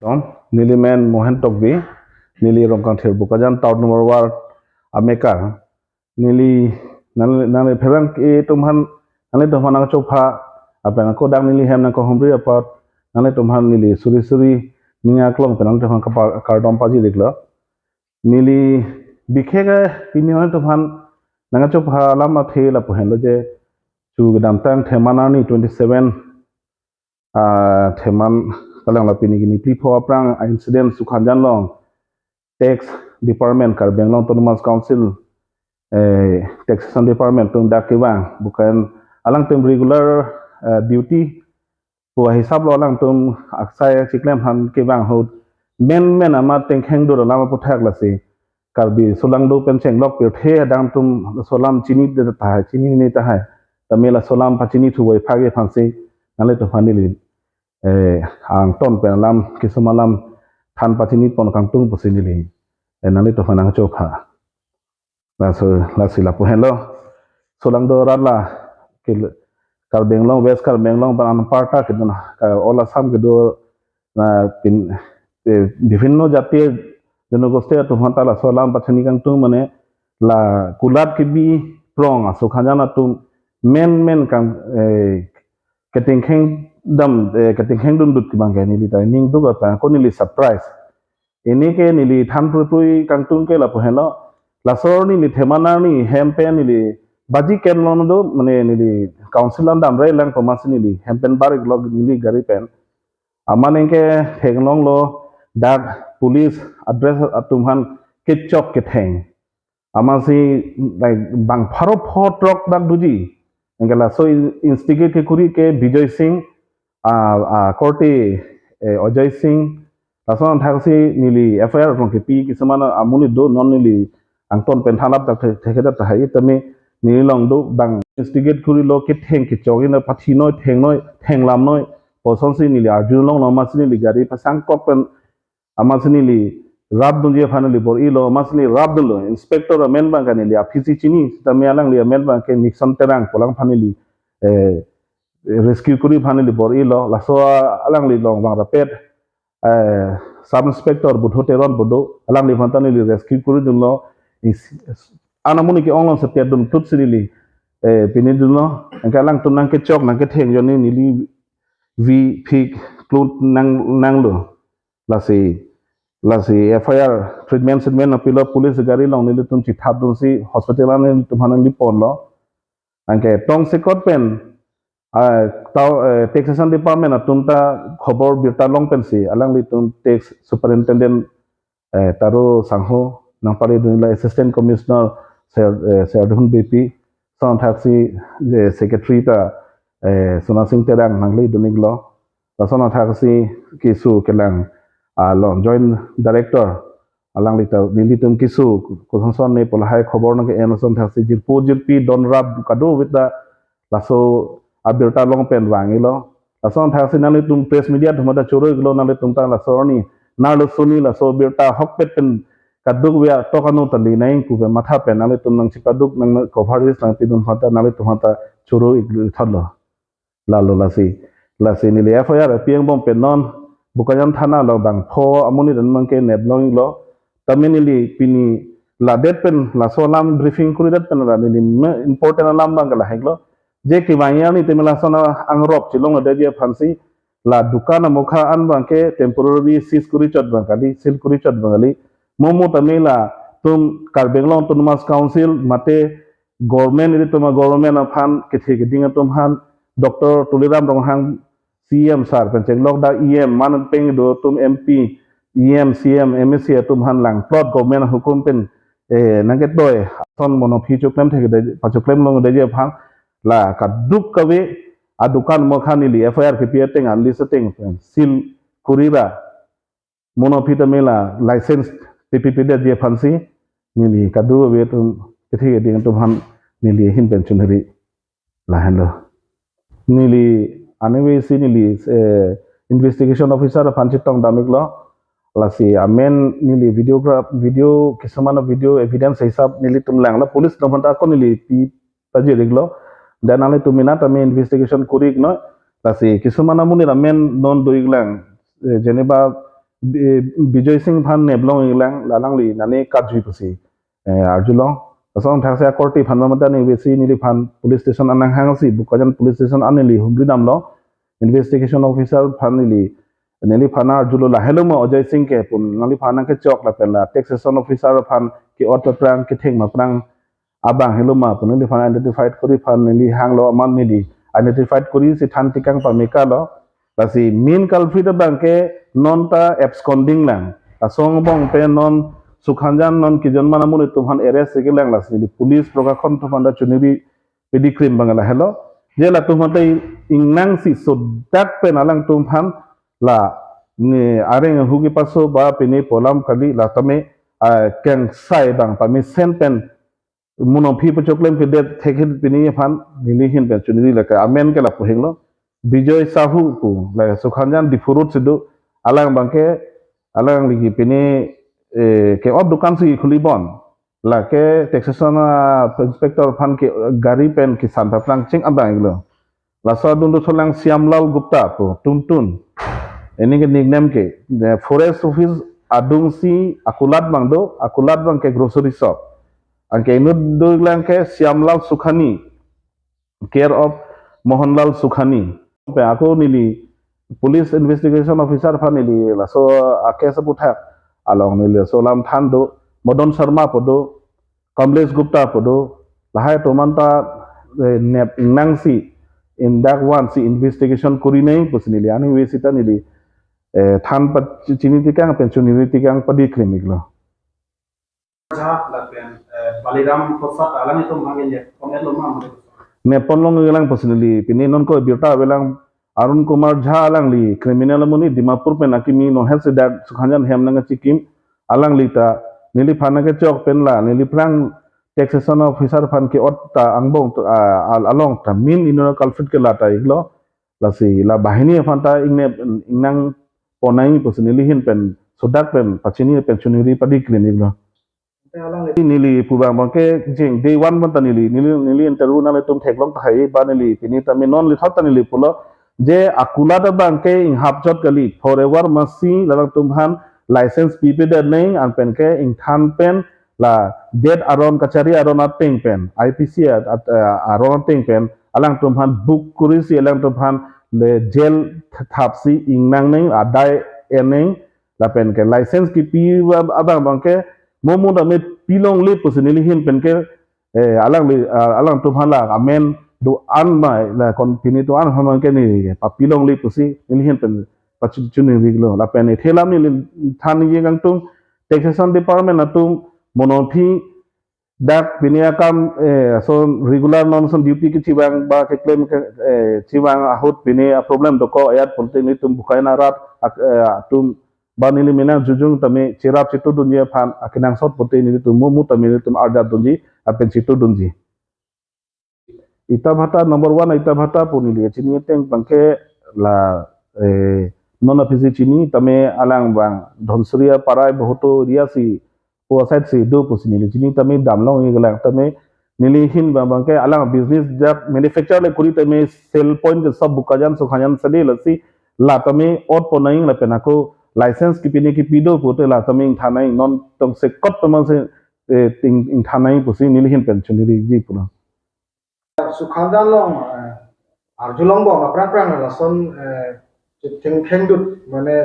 Dong, nili men Mohen Tokbi, nili rongkang thir bukajan taun nomor war Amerika, nili nali Pherangke tumhan nali tumhan ang kepha apa yang aku dang nili hem nang kohomri apa nali tumhan nili suri ninga klom kenang tumhan kardom paji diklo nili bikhega pini nali tumhan nang kepha lama thela pohen lo je chu gedam tang themana ni 27 theman kalang lapini gini plipo aprang incident Sukhanjan long tax department kar Benglong autonomous council taxation department tum dak kewang bukan alang tum regular duty po hisab lo alang tum aksai chiklem han kewang ho men amat tengkheng do lama puthak lasi karbi solang do pencheng lok per the dang tum solam chini de ta chini ni ta hai tamela solam pa chini thu wai phage phansi nale to fanili ang ton penalam kisamalam than patini pon kangtung pusinili nali to fanang chopha lasi la pohelo solang do rala kil kal benglong west kal benglong ban parta kidna ola sam kedo na pin বিভিন্ন জাতীয় জনগোষ্ঠী to hantala solam patini kangtung mane la kulat kibi prong aso khajana tum men kang ketingkheng dam ketingkheng dum dut kibang ni li tai ning du ka ko ni li surprise ini ke ni li tham pui kangtung ke la pohelo la sor ni li themana ni hempen ni li baji ken lon do mane ni li council dam rai lang pamas ni li hempen bar log ni li gari pen amane ke thenglong lo dak police address atumhan kechok ke theng amasi like bang pharo phot rok dak duji engela so instigate ke kuri ke Bijoy Singh korte Ajay Singh lason thakasi nili FIR rong ke pi kisama amuni do non nili angton pen thanap tak thekeda tahai tami nili long do bang instigate kuri lo ke theng ke chogina pathino thenglam noi posonsi nili arjun long no masini li gari pasang kopen amasini li rab dunje finally bor ilo masni rab dulo inspector men bang kanili afisi chini tami alang li men bang ke nixon terang polang finally rescue kuri finally bor ilo laso alang li long bang rapet sub inspector budho teron bodo alang li phantani li rescue kuri dulo anamuni ke onlon setiap dum tut sirili pini dulo engka alang tunang ke chok nang ke theng joni nili vi phik klut nang lo lasi FIR treatment apilo police gari long nili tum chithap dum si hospital an tum hanan li pon lo angke tong se kot pen tau taxation department atumta khobor birta long pen si alang li tum tax superintendent taro sangho nang pari dunila assistant commissioner serdhun BP son thaksi je secretary ta sona singh terang nangli duniglo sona thaksi kisu kelang long joint director alang li ta nili tum kisu koson ne polhai khobor nang emerson thaksi jirpi don rab kadu with the laso abirta long pen wangi lo lason thasi nali tum press media thumada choro glo nali tum ta laso ni nalu suni laso birta hokpet pen kaduk wia tokanu tali naing ku be matha pen nali tum nang chikaduk nang coverage nang tidun hata nali tum hata choro iglo thalo lalo lasi nili FIR piang bom pen non bukayan thana lo bang pho amuni dan mangke net long lo taminili pini la det pen la solam briefing kuri dat pen la nili important alam bang la heglo je ki bangya ni temela sona angrop chilong de dia phansi la dukana mokha an bangke temporary seize kuri chot bangkali sil kuri chot bangali momo tamela tum kar Benglong autonomous council mate government ri tuma government afan kethe gedinga tum han dr tuliram ronghang CM sar pencheng lok da EM man peng do tum MP EM CM MSC tum han lang plot government hukum pen nanget doy son mono phi choklem theke de pachoklem long de je phang la kaduk kawe adukan mokhani li FIR ke piateng anli seteng sil kurira monopita mela license PPP de je phansi nili kadu we tum kethi ding tum han nili hin pension hari la hando nili anewe si nili investigation officer phanchi tong damiklo lasi amen nili video kisamana video evidence hisab nili tum lang la police nomanta ko nili pi paje reglo dan ale tumina tami investigation kurik no lasi kisumana muni ramen non doiglang jeneba Bijoy Singh Phan neblong ilang lalang li nani kadri pusi arjulong asong thakse korti phan mamata ni besi nili phan police station anang hangsi bukajan police station anili humri namlo investigation officer phan nili phana arjulo lahelo mo Ajay Singh ke pun nali phana ke chok la pela taxation officer phan ki auto prang ki theng ma prang abang hello ma pun nili phana identified kori phan nili hanglo aman nili identified kori si than tikang pameka lo basi main culprit bangke non ta absconding lang asong bong pe non Sukhanjan non kijon manamun itu han arrest segelang las di police prokakon tu panda chuniri pedikrim bangala hello je la tu mate ingnang si sodak pe nalang tu han la ni areng hugi paso ba pini polam kali la tame keng sai bang pami sen pen muno phi pachoklem ke det thekhin pini phan nilihin pe chuniri la ka amen ke la pohenglo Bijoy Sahu ku la Sukhanjan di furut sidu alang bangke alang ligi pini ke ob dukan si khulibon la ke taxation inspector phan ke gari pen ki santa plang ching abang iglo la sa dun do solang Siamlal Gupta po tuntun ini ke nickname ke forest office adung si akulat bang ke grocery shop angke inu do lang ke Siamlal Sukhani care of Mohanlal Sukhani pe aku nili police investigation officer phan nili la so ake sabuthak along nili so lam thando Modon Sharma podo Kamlesh Gupta podo lahai tomanta nep nangsi in that one si investigation kuri nei pusnili ani wesita nili than pat chini tikang pension nili tikang padi krimiglo jhat la pen Baliram Prasad alang itu mangin komet loma nepon long ngelang pusnili pini non ko birta belang Arun Kumar Jha alang li criminal muni Dimapur pe nakimi no hel sedak Sukhanjan hem nanga chikim alang li ta nili phana ke chok pen la nili prang taxation officer phan ke ot ta angbong along ta min inona culprit ke lata iglo la si la bahini phan ta ingnang ponai posnili hin pen sodak pen pachini pensionary padi clinic lo nili pubang bangke jing day one man ta nili interview na le tum theklong thai ba nili pini ta mi non li thot ta nili pulo je akulada bangke ing hapjot kali forever masi lalang tumhan license pp der nei an pen ke ing than pen la dead aron kachari aron at penpen IPC aron penpen alang tumhan book kurisi alang tumhan le jail thapsi ing nang nei adai eneng la pen ke license ki pi abang bangke momo da me pilong le personally hin pen ke alang tumhan la amen do an mai la kon pini to an hamang ke ni papilong li pusi ni hen pen pachuni riglo la pen thelam ni than ye gang tung taxation department atung monopi dak pinia kam so regular non son duty ki chiwang ba ke claim ke chiwang ahut pini problem do ko ayat polte ni tum bukaina rat tum banili mina jujung tame chirap chitu dunya phan akinang sot pote ni tum mu tame tum arda dunji apen chitu dunji ita bhata number 1 ita bhata punili chini teng bangke la non office chini tame alang bang dhonsriya parai bohoto riasi po side si do pusini chini tame damlong iglang tame nili hin bangke alang business jab manufacture le kuri tame sell point ke sab bukajan Sukhanjan sade lasi la tame ot ponaing la penako license ki pini ki pido pote la tame thanai non tong se kot tama se ting thanai pusi nili hin pension ri ji puna Sukhanjan long arjulong bong prang lason ting dut mane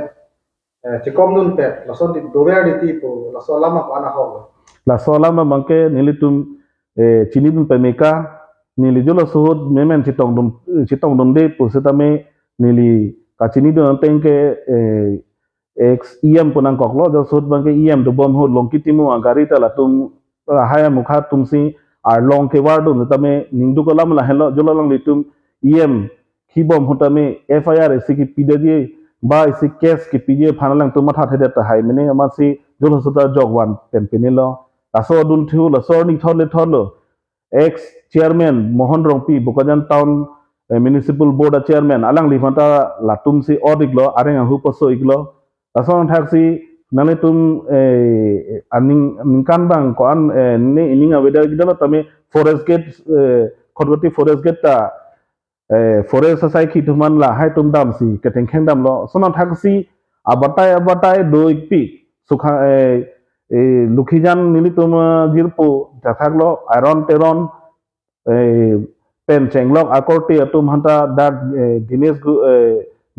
chikom dun pet lason di dover di tipo lason lama pana hol la sola ma bangke nili tum chini dun pemeka nili jolo suhud memen chitong dum de pusitame nili kachini dun tengke ex em punang koklo jo suhud bangke em do bom ho longkitimu agari ta la tum haya mukha tumsi ar long ke wardu tame ningdu kolam la helo jolo long litum em khibom hotame FIR isi ki pidadi ba isi case ki pidie phanalang tu matha thede ta hai mene amasi jolo suta jogwan penpenilo aso dun thu la sor ni thole ex chairman Mohen Tokbi Bukajan town municipal board chairman alang lifanta latum si odiglo areng hu poso iglo aso thaksi nale tum ningkan bang ko an ne ininga weda gidalo tame forest gate khotgoti forest gate ta forest society tuman la hai tum dam si keteng kheng dam lo sona thaksi abatai doi pi sukha lukhijan nili tum jirpo jathaglo iron teron pen chenglok akorti atum hanta dak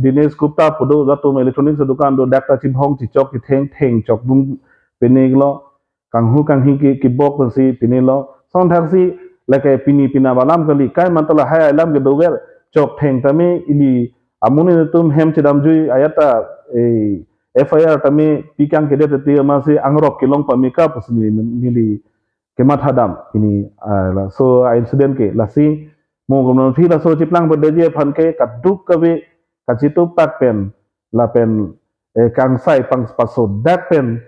Dinesh Gupta podo jatum electronics dukan do dak ta chimhong chi chok chi theng chok bung peniglo kanghi ki bok si pinilo son thak si leke pina balam kali kai mantala hai alam ke doger chok theng tame ili amuni tum hem chidam jui ayata FIR tame pikang kede te amase angrok kilong pamika pusni nili kemathadam ini so incident ke lasi mo gomnon phi la so chiplang bodeje phanke kaduk kabe kachitu pak pen la pen kang sai pang paso dak pen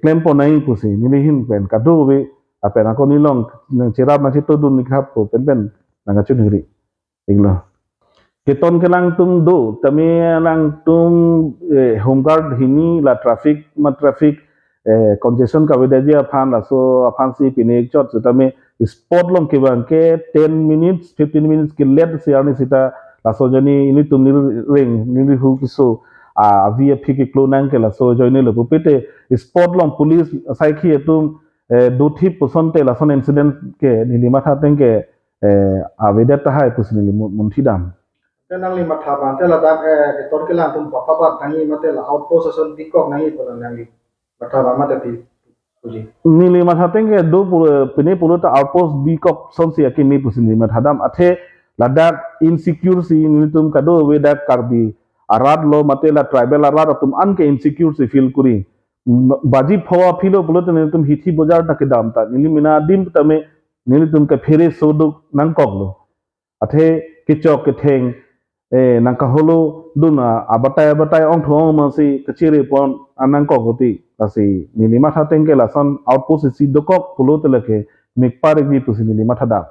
claim po nai pusi nilihin pen kadu be apen ako nilong nang chirap ma chitu dun nikhap po pen nang chun hiri iglo keton kelang tum do tami lang tum home guard hini la traffic congestion ka bedaji aphan la so aphan si pinek chot tami spot long ke bang ke 10 minutes 15 minutes ke let si ani sita la so jani ini tum nil ring nil hu kiso vip ke klonang ke la so joini lo pupete spot long police sai khi tum do thi posonte la son incident ke nilima tha teng ke avedat ta hai pusni munthidam nang lima thaban te la dak ton ke lang tum papa tangi mate la outpost ason bikok nangi pola nangi mathaban mate pi puji nili mathateng ke do pine puluta outpost bikok son si akini pusni mathadam athe ladak insecure si nitum kado we dak karbi arad lo mate la tribal arad tum an ke insecure si feel kuri baji phawa philo puluta nitum hithi bazar ta ke dam ta nili mina dim tame nilitum ke phere soduk nang koklo athe kichok ke theng nangka holo duna abatai ong thong ma si kachire pon anang ko goti asi nilima tha tengke lason outpost si dokok pulo teleke mikpare gi pusi nilima tha da